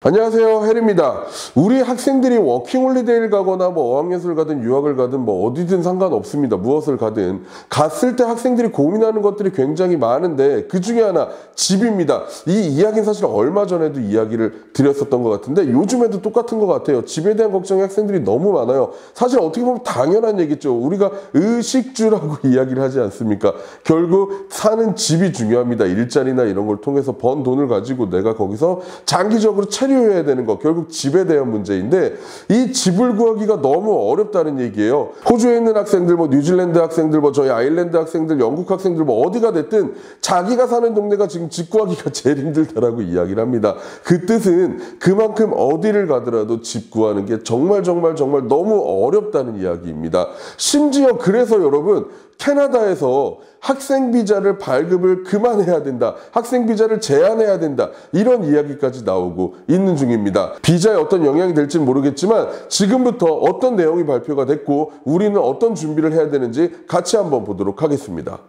안녕하세요, 해리입니다. 우리 학생들이 워킹홀리데이를 가거나 어학연수를 가든 유학을 가든 어디든 상관없습니다. 무엇을 가든 갔을 때 학생들이 고민하는 것들이 굉장히 많은데 그 중에 하나 집입니다. 이 이야기는 사실 얼마 전에도 이야기를 드렸었던 것 같은데 요즘에도 똑같은 것 같아요. 집에 대한 걱정이 학생들이 너무 많아요. 사실 어떻게 보면 당연한 얘기죠. 우리가 의식주라고 이야기를 하지 않습니까? 결국 사는 집이 중요합니다. 일자리나 이런 걸 통해서 번 돈을 가지고 내가 거기서 장기적으로 해야 되는 거, 결국 집에 대한 문제인데 이 집을 구하기가 너무 어렵다는 얘기예요. 호주에 있는 학생들, 뉴질랜드 학생들, 저희 아일랜드 학생들, 영국 학생들 어디가 됐든 자기가 사는 동네가 지금 집 구하기가 제일 힘들다라고 이야기를 합니다. 그 뜻은 그만큼 어디를 가더라도 집 구하는 게 정말 너무 어렵다는 이야기입니다. 심지어 그래서 여러분 캐나다에서 학생 비자를 발급을 그만해야 된다. 학생 비자를 제한해야 된다. 이런 이야기까지 나오고 있는 중입니다. 비자에 어떤 영향이 될지는 모르겠지만 지금부터 어떤 내용이 발표가 됐고 우리는 어떤 준비를 해야 되는지 같이 한번 보도록 하겠습니다.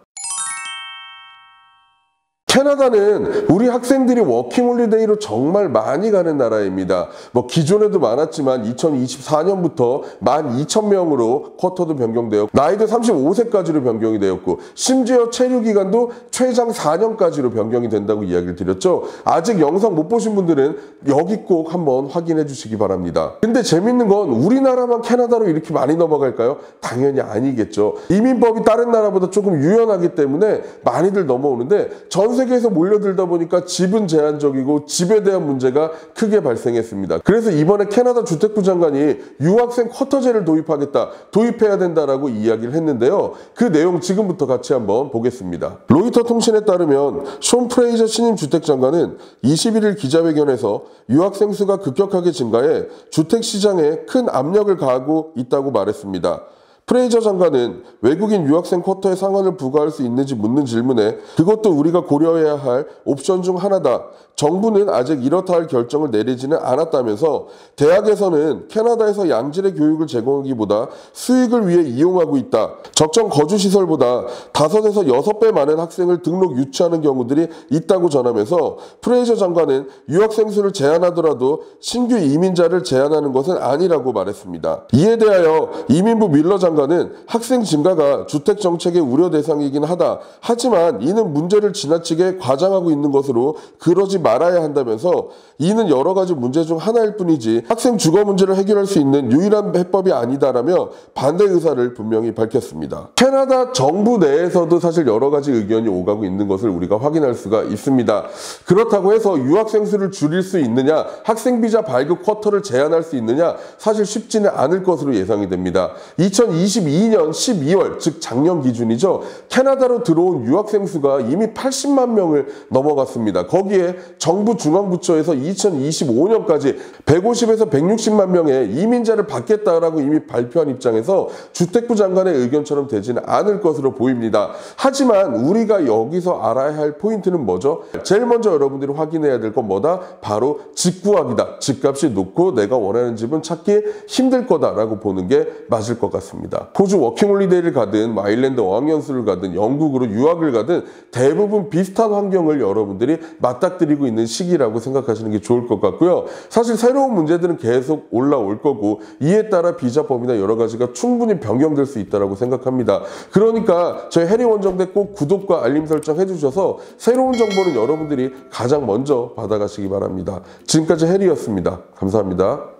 캐나다는 우리 학생들이 워킹홀리데이로 정말 많이 가는 나라입니다. 기존에도 많았지만 2024년부터 12,000명으로 쿼터도 변경되었고 나이도 35세까지로 변경이 되었고 심지어 체류기간도 최장 4년까지로 변경이 된다고 이야기를 드렸죠. 아직 영상 못 보신 분들은 여기 꼭 한번 확인해 주시기 바랍니다. 근데 재밌는 건 우리나라만 캐나다로 이렇게 많이 넘어갈까요? 당연히 아니겠죠. 이민법이 다른 나라보다 조금 유연하기 때문에 많이들 넘어오는데 전 세계에서 몰려들다 보니까 집은 제한적이고 집에 대한 문제가 크게 발생했습니다. 그래서 이번에 캐나다 주택부 장관이 유학생 쿼터제를 도입해야 된다라고 이야기를 했는데요. 그 내용 지금부터 같이 한번 보겠습니다. 로이터 통신에 따르면 숀 프레이저 신임 주택장관은 21일 기자회견에서 유학생 수가 급격하게 증가해 주택시장에 큰 압력을 가하고 있다고 말했습니다. 프레이저 장관은 외국인 유학생 쿼터에 상한을 부과할 수 있는지 묻는 질문에 그것도 우리가 고려해야 할 옵션 중 하나다. 정부는 아직 이렇다 할 결정을 내리지는 않았다면서 대학에서는 캐나다에서 양질의 교육을 제공하기보다 수익을 위해 이용하고 있다. 적정 거주시설보다 5에서 6배 많은 학생을 등록 유치하는 경우들이 있다고 전하면서 프레이저 장관은 유학생 수를 제한하더라도 신규 이민자를 제한하는 것은 아니라고 말했습니다. 이에 대하여 이민부 밀러 장관은 학생 증가가 주택 정책의 우려 대상이긴 하다. 하지만 이는 문제를 지나치게 과장하고 있는 것으로 그러지 말아야 한다면서 이는 여러 가지 문제 중 하나일 뿐이지 학생 주거 문제를 해결할 수 있는 유일한 해법이 아니다라며 반대 의사를 분명히 밝혔습니다. 캐나다 정부 내에서도 사실 여러 가지 의견이 오가고 있는 것을 우리가 확인할 수가 있습니다. 그렇다고 해서 유학생 수를 줄일 수 있느냐, 학생 비자 발급 쿼터를 제한할 수 있느냐, 사실 쉽지는 않을 것으로 예상이 됩니다. 2022년 12월, 즉 작년 기준이죠. 캐나다로 들어온 유학생 수가 이미 80만 명을 넘어갔습니다. 거기에 정부 중앙부처에서 2025년까지 150에서 160만 명의 이민자를 받겠다라고 이미 발표한 입장에서 주택부 장관의 의견처럼 되지는 않을 것으로 보입니다. 하지만 우리가 여기서 알아야 할 포인트는 뭐죠? 제일 먼저 여러분들이 확인해야 될 건 뭐다? 바로 집 구하기다. 집값이 높고 내가 원하는 집은 찾기 힘들 거다라고 보는 게 맞을 것 같습니다. 호주 워킹홀리데이를 가든 아일랜드 어학연수를 가든 영국으로 유학을 가든 대부분 비슷한 환경을 여러분들이 맞닥뜨리고 있는 시기라고 생각하시는 게 좋을 것 같고요. 사실 새로운 문제들은 계속 올라올 거고 이에 따라 비자법이나 여러 가지가 충분히 변경될 수 있다고 생각합니다. 그러니까 저희 해리 원정대 꼭 구독과 알림 설정 해주셔서 새로운 정보는 여러분들이 가장 먼저 받아가시기 바랍니다. 지금까지 해리였습니다. 감사합니다.